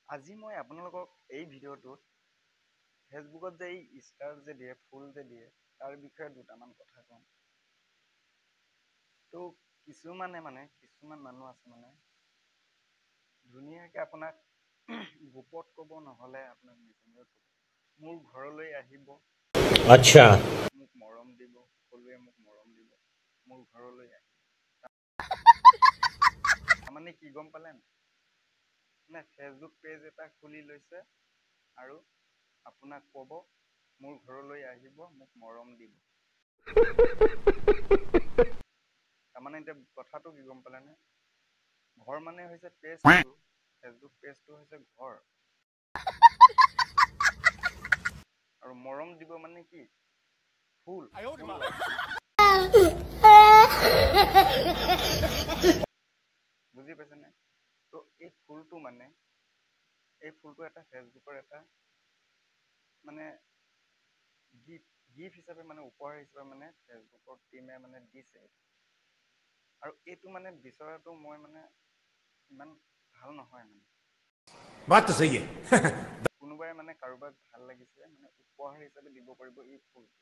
আজি মই আপোনালোকক এই ভিডিঅ'টোত ফেচবুকত যে এই ষ্টাৰ যে দিয়ে ফুল যে দিয়ে তাৰ বিষয়ে দুটামান কথা ক'ম। তো কিছুমান মানুহ আছে ধুনীয়াকৈ আপোনাক গ্ৰুপত ক'ব নহ'লে আপোনাক মেছেঞ্জাৰত ক'ব মোৰ ঘৰলৈ আহিব, अच्छा মোক মৰম দিব, সকলোৱে মোক মৰম দিব, মোৰ ঘৰলৈ আহিব। তাৰমানে কি গম পালে নাই? ফেচবুক পেজ এটা খুলি লৈছে আৰু আপোনাক ক'ব মোৰ ঘৰলৈ আহিব, মোক মৰম দিব। তাৰমানে এতিয়া কথাটো কি গম পালেনে? ঘৰ মানে হৈছে পেজটো, ফেচবুক পেজটো হৈছে ঘৰ, আৰু মৰম দিব মানে কি? ফুল লাগে। বুজি পাইছেনে? তো এই ফুলটো এটা ফেচবুকৰ এটা গিফ্ট হিচাপে উপহাৰ হিচাপে ফেচবুকৰ টিমে দিছে। আৰু এইটো বিচৰাটো মই ইমান ভাল নহয় बात तो सही है কোনোবাই কাৰোবাক ভাল লাগিছে উপহাৰ হিচাপে দিব পাৰিব এই ফুলটো।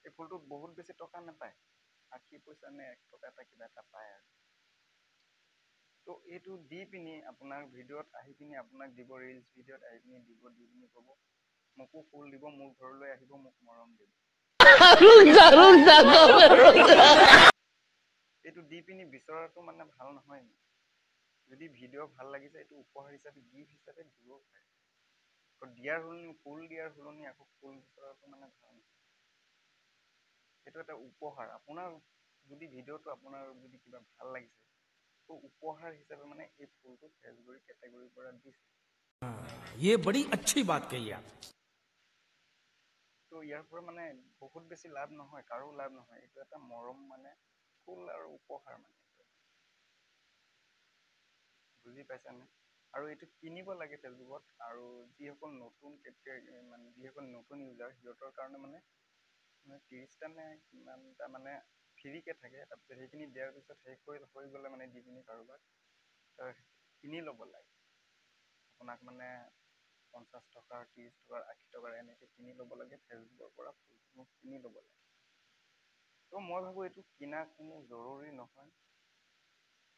এই ফুলটোত বহুত বেছি টকা নাপায়, 80 পইচা নে 1 টকা এটা কিবা এটা পায় আৰু। তো এইটো দি পিনি আপোনাৰ ভিডিঅ'ত আহি পিনি আপোনাক দিব, ৰিলছ ভিডিঅ'ত আহি পিনি দিব, দি পিনি ক'ব মোকো ফুল দিব, মোৰ ঘৰলৈ আহিব, মোক মৰম দিব। এইটো দি পিনি বিচৰাটো ভাল নহয়। যদি ভিডিঅ' ভাল লাগিছে এইটো উপহাৰ হিচাপে গিফ্ট হিচাপে দিব পাৰে। দিয়াৰ সলনি ফুল দিয়াৰ সলনি আকৌ ফুল বিচৰাটো ভাল নহয়। এইটো এটা উপহাৰ। আপোনাৰ যদি ভিডিঅ'টো আপোনাৰ যদি কিবা ভাল লাগিছে তো উপহাৰ হিচাপে এই ফুলটো ফেচবুক কেটেগৰীৰ পৰা দিছে। ये बड़ी अच्छी बात कही आप। তো ইয়াৰ পৰা বহুত বেছি লাভ নহয়, কাৰো লাভ নহয়। এইটো এটা মৰম ফুল আৰু উপহাৰ বুজি পাইছানে? আৰু এইটো কিনিব লাগে ফেচবুকত। আৰু যিসকল নতুন ইউজাৰ সিহঁতৰ কাৰণে 30টা নে কিমানটা ফ্ৰীকে থাকে। তাৰপিছত সেইখিনি দিয়াৰ পিছত শেষ হৈ গ'লে দি পিনি কাৰোবাক কিনি ল'ব লাগে। আপোনাক 50 টকাৰ, 30 টকাৰ, 80 টকাৰ এনেকৈ কিনি ল'ব লাগে ফেচবুকৰ পৰা। ফুলসমূহ কিনি ল'ব লাগে। তো মই ভাবোঁ এইটো কিনা কোনো জৰুৰী নহয়,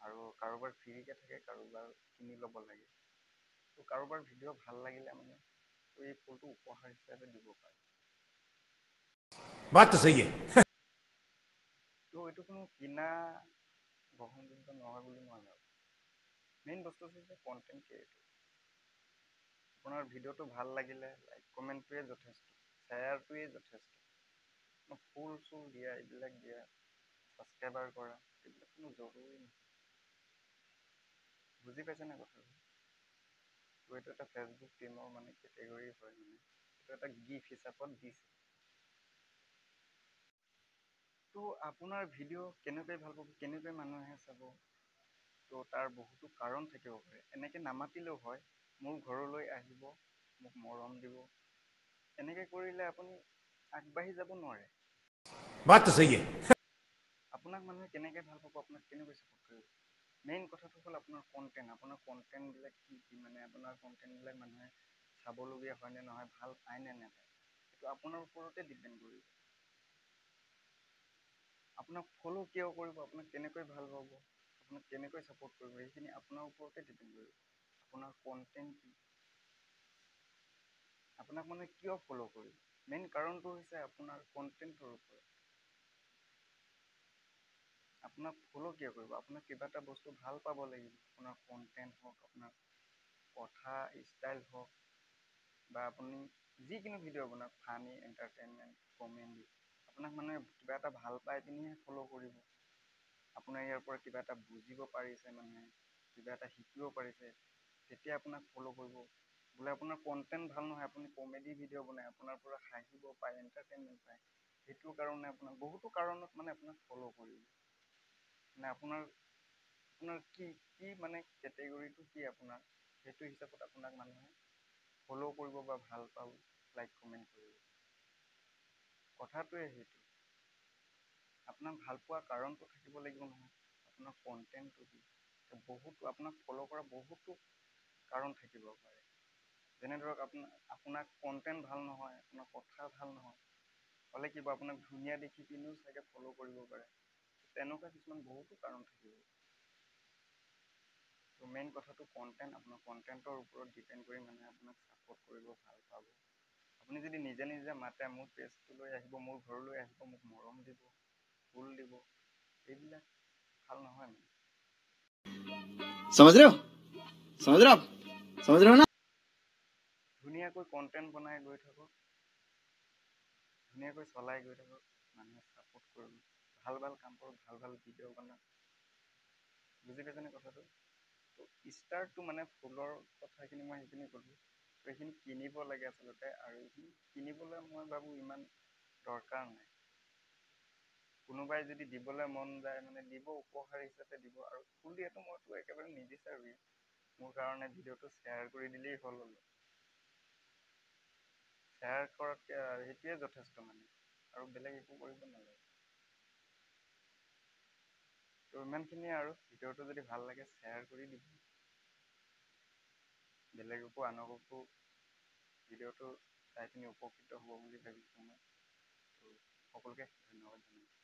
আৰু কাৰোবাৰ ফ্ৰীকে থাকে, কাৰোবাৰ কিনি ল'ব লাগে। তো কাৰোবাৰ ভিডিঅ' ভাল লাগিলে এই ফুলটো উপহাৰ হিচাপে দিব পাৰে। बात तो सही है তো এইটো কোনো কিনা গ্ৰহণযোগ্য নহয় বুলি মই ভাবোঁ। মেইন বস্তু হৈছে কণ্টেণ্ট ক্ৰিয়েটৰ। আপোনাৰ ভিডিঅ'টো ভাল লাগিলে লাইক কমেণ্টটোৱে যথেষ্ট, শ্বেয়াৰটোৱে যথেষ্ট। ফুল চুল দিয়া, এইবিলাক দিয়া, ছাবস্ক্ৰাইবাৰ কৰা, এইবিলাক কোনো জৰুৰী নহয়। বুজি পাইছেনে কথাটো? তো এইটো এটা ফেচবুক টিমৰ কেটেগৰী হয়। এইটো এটা গিফ্ট হিচাপত দিছে। তো আপোনাৰ ভিডিঅ' কেনেকৈ ভাল পাব, কেনেকৈ মানুহে চাব, তো তাৰ বহুতো কাৰণ থাকিব পাৰে। এনেকৈ নামাতিলেও হয়, মোৰ ঘৰলৈ আহিব, মোক মৰম দিব, এনেকৈ কৰিলে আপুনি আগবাঢ়ি যাব নোৱাৰে। बात तो सही है আপোনাক মানুহে কেনেকৈ ভাল পাব, আপোনাক কেনেকৈ ছাপোৰ্ট কৰিব? মেইন কথাটো হ'ল আপোনাৰ কণ্টেণ্টবিলাক কি আপোনাৰ কণ্টেণ্টবিলাক মানুহে চাবলগীয়া হয় নে নহয়, ভাল পায় নে নাপায়, সেইটো আপোনাৰ ওপৰতে ডিপেণ্ড কৰিব। আপোনাক ফ'ল' কিয় কৰিব, আপোনাক কেনেকৈ ভাল পাব, আপোনাক কেনেকৈ ছাপোৰ্ট কৰিব, সেইখিনি আপোনাৰ ওপৰতে ডিপেণ্ড কৰিব। আপোনাৰ কণ্টেণ্ট কি, আপোনাক কিয় ফ'ল' কৰিব, মেইন কাৰণটো হৈছে আপোনাৰ কণ্টেণ্টৰ ওপৰত। আপোনাক ফ'ল' কিয় কৰিব? আপোনাক কিবা এটা বস্তু ভাল পাব লাগিব। আপোনাৰ কণ্টেণ্ট হওক, আপোনাৰ কথা ষ্টাইল হওক, বা আপুনি যিকোনো ভিডিঅ' বনাওক, ফানী, এণ্টাৰটেইনমেণ্ট, কমেডি, আপোনাক কিবা এটা ভাল পাই পিনিহে ফ'ল' কৰিব। আপোনাৰ ইয়াৰ পৰা কিবা এটা বুজিব পাৰিছে, কিবা এটা শিকিব পাৰিছে, তেতিয়া আপোনাক ফ'ল' কৰিব। বোলে আপোনাৰ কণ্টেণ্ট ভাল নহয়, আপুনি কমেডি ভিডিঅ' বনায়, আপোনাৰ পৰা হাঁহিব পায়, এণ্টাৰটেইনমেণ্ট পায়, সেইটো কাৰণে আপোনাক বহুতো কাৰণত আপোনাক ফ'ল' কৰিব। আপোনাৰ কি কেটেগৰীটো কি আপোনাৰ, সেইটো হিচাপত আপোনাক মানুহে ফ'ল' কৰিব বা ভাল পাব, লাইক কমেণ্ট কৰিব। কথাটোৱে সেইটো। আপোনাক ভাল পোৱা কাৰণটো থাকিব লাগিব নহয়, আপোনাৰ কণ্টেণ্টটো কি। আপোনাক ফ'ল' কৰা বহুতো কাৰণ থাকিব পাৰে। যেনে ধৰক আপোনাক কণ্টেণ্ট ভাল নহয়, আপোনাৰ কথা ভাল নহয়, হ'লে কিবা আপোনাক ধুনীয়া দেখি পিনিও চাগে ফ'ল' কৰিব পাৰে। তেনেকুৱা কিছুমান বহুতো কাৰণ থাকিব। ত' মেইন কথাটো কণ্টেণ্ট, আপোনাৰ কণ্টেণ্টৰ ওপৰত ডিপেণ্ড কৰি মানে আপোনাক ছাপোৰ্ট কৰিব, ভাল পাব। আপুনি যদি নিজে নিজে মাতে, মোৰ পেজটোলৈ আহিব, মোৰ ঘৰলৈ আহিব, মোক মৰম দিব, ফুল দিব, এইবিলাক ভাল নহয় মানে। समझ रहे हो समझ रहे हो आप समझ रहे हो ना। ধুনীয়াকৈ কণ্টেণ্ট বনাই গৈ থাকক, ধুনীয়াকৈ চলাই গৈ থাকক, মানুহে ছাপোৰ্ট কৰিব, ভাল ভাল কাম কৰক, ভাল ভাল ভিডিঅ' বনাওক। বুজি পাইছেনে কথাটো? ত' ষ্টাৰ্টটো মানে ফুলৰ কথাখিনি মই সেইখিনি ক'লোঁ। ত' এইখিনি কিনিব লাগে আচলতে, আৰু এইখিনি কিনিবলৈ মই ভাবোঁ ইমান দৰকাৰ নাই। কোনোবাই যদি দিবলৈ মন যায় মানে দিব, উপহাৰ হিচাপে দিব। আৰু ফুল দিয়াটো মইতো একেবাৰে নিবিচাৰোঁৱেই, মোৰ কাৰণে ভিডিঅ'টো শ্বেয়াৰ কৰি দিলেই হ'ল। শ্বেয়াৰ কৰাতকৈ সেইটোৱে যথেষ্ট মানে, আৰু বেলেগ একো কৰিব নালাগে। ত' ইমানখিনিয়ে আৰু, ভিডিঅ'টো যদি ভাল লাগে শ্বেয়াৰ কৰি দিব। বেলেগকো আনকো ভিডিঅ'টো চাই পিনি উপকৃত হ'ব বুলি ভাবিছোঁ মই। ত' সকলোকে ধন্যবাদ জনাইছোঁ।